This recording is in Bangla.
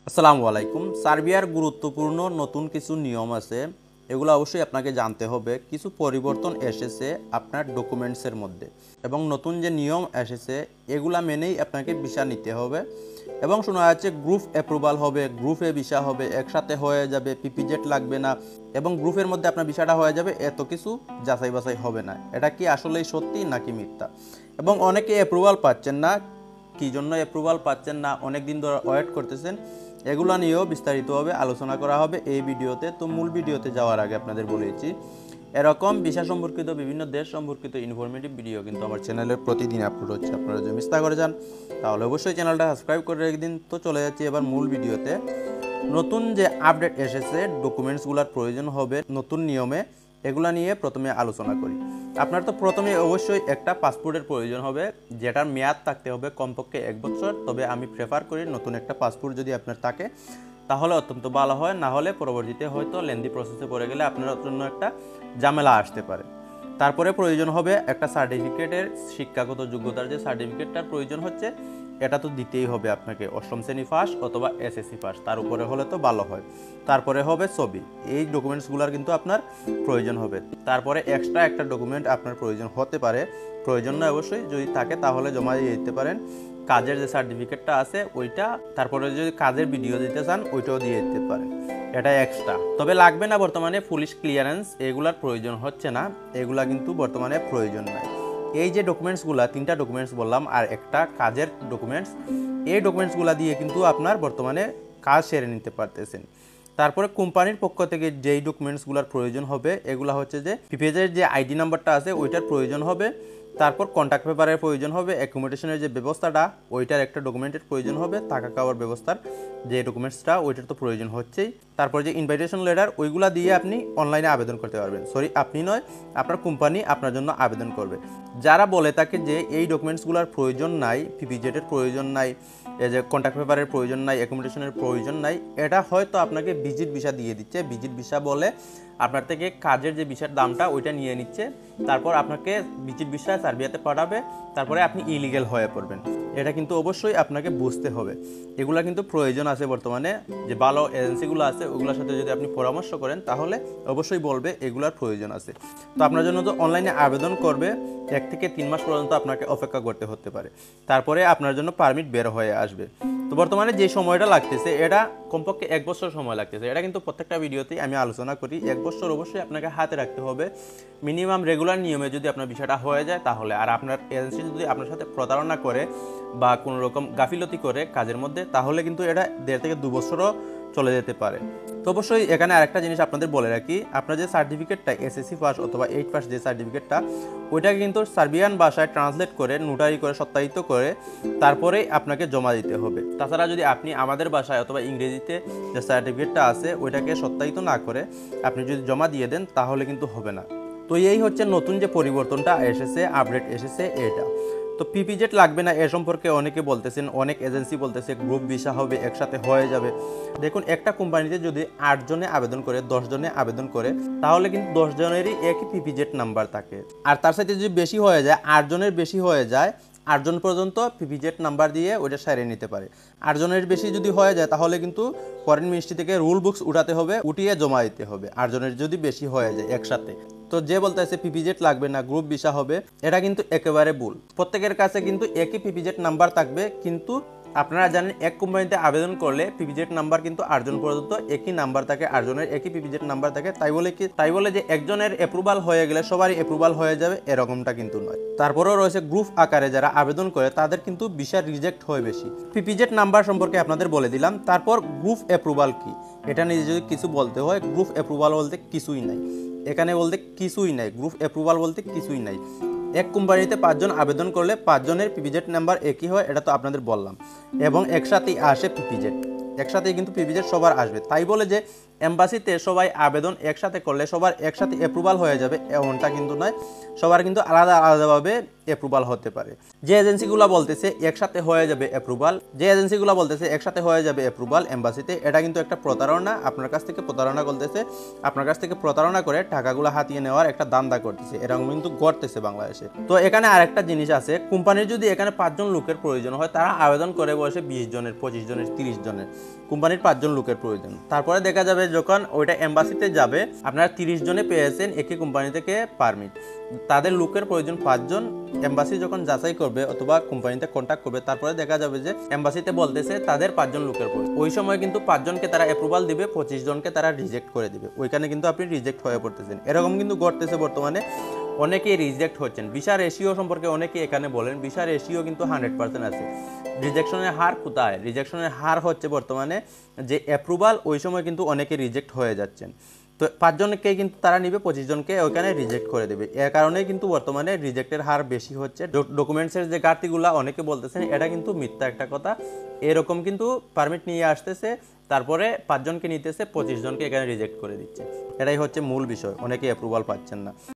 আসসালামু আলাইকুম। সার্বিয়ার গুরুত্বপূর্ণ নতুন কিছু নিয়ম আছে, এগুলো অবশ্যই আপনাকে জানতে হবে। কিছু পরিবর্তন এসেছে আপনার ডকুমেন্টসের মধ্যে এবং নতুন যে নিয়ম এসেছে এগুলা মেনেই আপনাকে ভিসা নিতে হবে। এবং শোনা যাচ্ছে গ্রুপ অ্যাপ্রুভাল হবে, গ্রুপে ভিসা হবে, একসাথে হয়ে যাবে, পিপিজেড লাগবে না এবং গ্রুপের মধ্যে আপনার ভিসাটা হয়ে যাবে, এত কিছু যাচাই বাছাই হবে না। এটা কি আসলেই সত্যি নাকি মিথ্যা? এবং অনেকে অ্যাপ্রুভাল পাচ্ছেন না, কী জন্য অ্যাপ্রুভাল পাচ্ছেন না, অনেক দিন ধরে ওয়েট করতেছেন, এগুলো নিয়েও বিস্তারিতভাবে আলোচনা করা হবে এই ভিডিওতে। তো মূল ভিডিওতে যাওয়ার আগে আপনাদের বলেছি, এরকম ভিসা সম্পর্কিত বিভিন্ন দেশ সম্পর্কিত ইনফরমেটিভ ভিডিও কিন্তু আমার চ্যানেলে প্রতিদিন আপলোড হচ্ছে। আপনারা যদি মিস না করে যান তাহলে অবশ্যই চ্যানেলটা সাবস্ক্রাইব করে রেখে দিন। তো চলে যাচ্ছি এবার মূল ভিডিওতে। নতুন যে আপডেট এসেছে, ডকুমেন্টসগুলোর প্রয়োজন হবে নতুন নিয়মে, এগুলা নিয়ে প্রথমে আলোচনা করি। আপনার তো প্রথমে অবশ্যই একটা পাসপোর্টের প্রয়োজন হবে, যেটার মেয়াদ থাকতে হবে কমপক্ষে 1 বছর। তবে আমি প্রেফার করি নতুন একটা পাসপোর্ট যদি আপনার থাকে তাহলে অত্যন্ত ভালো হয়, না হলে পরবর্তীতে হয়তো লেন্দি প্রসেসে পড়ে গেলে আপনার জন্য একটা ঝামেলা আসতে পারে। তারপরে প্রয়োজন হবে একটা সার্টিফিকেটের, শিক্ষাগত যোগ্যতার যে সার্টিফিকেটটার প্রয়োজন হচ্ছে, এটা তো দিতেই হবে আপনাকে, অষ্টম শ্রেণী পাস অথবা এসএসসি পাস, তার উপরে হলে তো ভালো হয়। তারপরে হবে ছবি, এই ডকুমেন্টসগুলোর কিন্তু আপনার প্রয়োজন হবে। তারপরে এক্সট্রা একটা ডকুমেন্ট আপনার প্রয়োজন হতে পারে, প্রয়োজন নয় অবশ্যই, যদি থাকে তাহলে জমা দিয়ে দিতে পারেন। কাজের যে সার্টিফিকেটটা আছে ওইটা, তারপরে যদি কাজের ভিডিও দিতে চান ওইটাও দিয়ে দিতে পারেন, এটা এক্সট্রা। তবে লাগবে না বর্তমানে পুলিশ ক্লিয়ারেন্স, এগুলার প্রয়োজন হচ্ছে না, এগুলা কিন্তু বর্তমানে প্রয়োজন নাই। এই যে ডকুমেন্টসগুলো, 3টা ডকুমেন্টস বললাম আর একটা কাজের ডকুমেন্টস, এই ডকুমেন্টসগুলো দিয়ে কিন্তু আপনার বর্তমানে কাজ সেরে নিতে পারতেছেন। তারপরে কোম্পানির পক্ষ থেকে যেই ডকুমেন্টসগুলোর প্রয়োজন হবে, এগুলো হচ্ছে যে পিপিএজের যে আইডি নাম্বারটা আছে ওইটার প্রয়োজন হবে, তারপর কন্ট্যাক্ট পেপারের প্রয়োজন হবে, অ্যাকোমোডেশনের যে ব্যবস্থাটা ওইটার একটা ডকুমেন্টের প্রয়োজন হবে, থাকা খাওয়ার ব্যবস্থার যে ডকুমেন্টসটা ওইটার তো প্রয়োজন হচ্ছেই। তারপর যে ইনভাইটেশন লেটার, ওইগুলা দিয়ে আপনি অনলাইনে আবেদন করতে পারবেন। সরি, আপনি নয়, আপনার কোম্পানি আপনার জন্য আবেদন করবে। যারা বলে থাকে যে এই ডকুমেন্টসগুলোর প্রয়োজন নাই, পিপিজেডের প্রয়োজন নাই, এই যে কন্ট্যাক্ট পেপারের প্রয়োজন নাই, অ্যাকোমোডেশনের প্রয়োজন নাই, এটা হয়তো আপনাকে ভিজিট ভিসা দিয়ে দিচ্ছে। ভিজিট ভিসা বলে আপনার থেকে কাজের যে ভিসার দামটা ওইটা নিয়ে নিচ্ছে, তারপর আপনাকে ভিজিট ভিসা সার্বিয়াতে পাঠাবে, তারপরে আপনি ইলিগেল হয়ে পড়বেন। এটা কিন্তু অবশ্যই আপনাকে বুঝতে হবে। এগুলা কিন্তু প্রয়োজন আছে বর্তমানে, যে ভালো এজেন্সিগুলো আছে ওগুলোর সাথে যদি আপনি পরামর্শ করেন তাহলে অবশ্যই বলবে এগুলার প্রয়োজন আছে। তো আপনার জন্য তো অনলাইনে আবেদন করবে, 1 থেকে 3 মাস পর্যন্ত আপনাকে অপেক্ষা করতে হতে পারে, তারপরে আপনার জন্য পারমিট বের হয়ে আসবে। তো বর্তমানে যে সময়টা লাগতেছে এটা কমপক্ষে 1 বছর সময় লাগতেছে, এটা কিন্তু প্রত্যেকটা ভিডিওতেই আমি আলোচনা করি। 1 বছর অবশ্যই আপনাকে হাতে রাখতে হবে মিনিমাম, রেগুলার নিয়মে যদি আপনার বিষয়টা হয়ে যায় তাহলে। আর আপনার এজেন্সি যদি আপনার সাথে প্রতারণা করে বা কোনো রকম গাফিলতি করে কাজের মধ্যে, তাহলে কিন্তু এটা 1.5 থেকে 2 বছরও চলে যেতে পারে। তো অবশ্যই এখানে আরেকটা জিনিস আপনাদের বলে রাখি, আপনার যে সার্টিফিকেটটা এসএসসি পাস অথবা 8 পাস যে সার্টিফিকেটটা, ওইটাকে কিন্তু সার্বিয়ান ভাষায় ট্রান্সলেট করে, নোটারি করে, সত্যায়িত করে তারপরে আপনাকে জমা দিতে হবে। তাছাড়া যদি আপনি আমাদের ভাষায় অথবা ইংরেজিতে যে সার্টিফিকেটটা আছে ওইটাকে সত্যায়িত না করে আপনি যদি জমা দিয়ে দেন তাহলে কিন্তু হবে না। তো এই হচ্ছে নতুন যে পরিবর্তনটা এসেছে, আপডেট এসেছে এটা। তো পিপিজেড লাগবে না এ সম্পর্কে অনেকে বলতেছেন, অনেক এজেন্সি বলতেছে গ্রুপ ভিসা হবে, একসাথে হয়ে যাবে। দেখুন, একটা কোম্পানিতে যদি 8 জনে আবেদন করে, 10 জনে আবেদন করে, তাহলে কিন্তু 10 জনেরই একই পিপিজেড নাম্বার থাকে। আর তার সাথে যদি বেশি হয়ে যায়, 8 জনের বেশি হয়ে যায়, 8 জন পর্যন্ত পিপিজেড নাম্বার দিয়ে ওইটা সারিয়ে নিতে পারে। 8 জনের বেশি যদি হয়ে যায় তাহলে কিন্তু ফরেন মিনিস্ট্রি থেকে রুল বুকস উঠাতে হবে, উঠিয়ে জমা দিতে হবে 8 জনের যদি বেশি হয়ে যায় একসাথে। তো যে বলতেছে পিপিজেড লাগবে না, গ্রুপ ভিসা হবে, এটা কিন্তু একেবারে ভুল। প্রত্যেকের কাছে কিন্তু একই পিপিজেড নাম্বার থাকবে, কিন্তু আপনারা জানেন এক কোম্পানিতে আবেদন করলে পিপিজেড নাম্বার কিন্তু 8 জন পর্যন্ত একই নাম্বার থাকে, 8 জনের একই পিপিজেড নাম্বার থাকে। তাই বলে যে একজনের অ্যাপ্রুভাল হয়ে গেলে সবারই অ্যাপ্রুভাল হয়ে যাবে, এরকমটা কিন্তু নয়। তারপরেও রয়েছে গ্রুপ আকারে যারা আবেদন করে তাদের কিন্তু ভিসা রিজেক্ট হয় বেশি। পিপিজেড নাম্বার সম্পর্কে আপনাদের বলে দিলাম। তারপর গ্রুপ অ্যাপ্রুভাল কি, এটা নিয়ে যদি কিছু বলতে হয়, গ্রুপ অ্যাপ্রুভাল বলতে কিছুই নাই, এখানে বলতে কিছুই নাই, গ্রুপ অ্যাপ্রুভাল বলতে কিছুই নাই। এক কোম্পানিতে 5 জন আবেদন করলে 5 জনের পিপিজেড নাম্বার একই হয়, এটা তো আপনাদের বললাম, এবং একসাথেই আসে পিপিজেড, একসাথেই কিন্তু পিপিজেড সবার আসবে। তাই বলে যে এম্বাসিতে সবাই আবেদন একসাথে করলে সবার একসাথে অ্যাপ্রুভাল হয়ে যাবে এমনটা কিন্তু নয়, সবার কিন্তু আলাদা আলাদাভাবে অ্যাপ্রুভাল হতে পারে। যে এজেন্সিগুলো বলতেছে একসাথে হয়ে যাবে অ্যাপ্রুভাল এম্বাসিতে, এটা কিন্তু একটা প্রতারণা, আপনার কাছ থেকে প্রতারণা করতেছে, আপনার কাছ থেকে প্রতারণা করে টাকাগুলো হাতিয়ে নেওয়ার একটা দান্দা করতেছে, এরকম কিন্তু ঘটতেছে বাংলাদেশে। তো এখানে আরেকটা জিনিস আছে, কোম্পানির যদি এখানে 5 জন লোকের প্রয়োজন হয়, তারা আবেদন করে বসে 20 জনের, 25 জনের, 30 জনের, কোম্পানির 5 জন লোকের প্রয়োজন। তারপরে দেখা যাবে যখন ওইটা এম্বাসিতে যাবে, আপনারা 30 জনে পেয়েছেন একই কোম্পানি থেকে পারমিট, তাদের লোকের প্রয়োজন 5 জন। এম্বাসি যখন যাচাই করবে অথবা কোম্পানিতে কন্ট্যাক্ট করবে, তারপরে দেখা যাবে যে এম্বাসিতে বলতেছে তাদের 5 জন লোকের প্রয়োজন। ওই সময় কিন্তু 5 জনকে তারা অ্যাপ্রুভাল দিবে, 25 জনকে তারা রিজেক্ট করে দিবে, ওইখানে কিন্তু আপনি রিজেক্ট হয়ে পড়তেছেন। এরকম কিন্তু ঘটতেছে বর্তমানে, অনেকেই রিজেক্ট হচ্ছেন। ভিসা রেশিও সম্পর্কে অনেকে এখানে বলেন, ভিসা রেশিও কিন্তু 100% আছে। রিজেকশনের হার কোথায়? রিজেকশনের হার হচ্ছে বর্তমানে যে অ্যাপ্রুভাল, ওই সময় কিন্তু অনেকে রিজেক্ট হয়ে যাচ্ছেন। তো 5 জনকে কিন্তু তারা নিবে, 25 জনকে ওইখানে রিজেক্ট করে দেবে। এর কারণেই কিন্তু বর্তমানে রিজেক্টের হার বেশি হচ্ছে। ডকুমেন্টসের যে ঘাটতিগুলো অনেকে বলতেছেন, এটা কিন্তু মিথ্যা একটা কথা। এরকম কিন্তু পারমিট নিয়ে আসতেছে, তারপরে 5 জনকে নিতেছে, 25 জনকে এখানে রিজেক্ট করে দিচ্ছে। এটাই হচ্ছে মূল বিষয়, অনেকে অ্যাপ্রুভাল পাচ্ছেন না।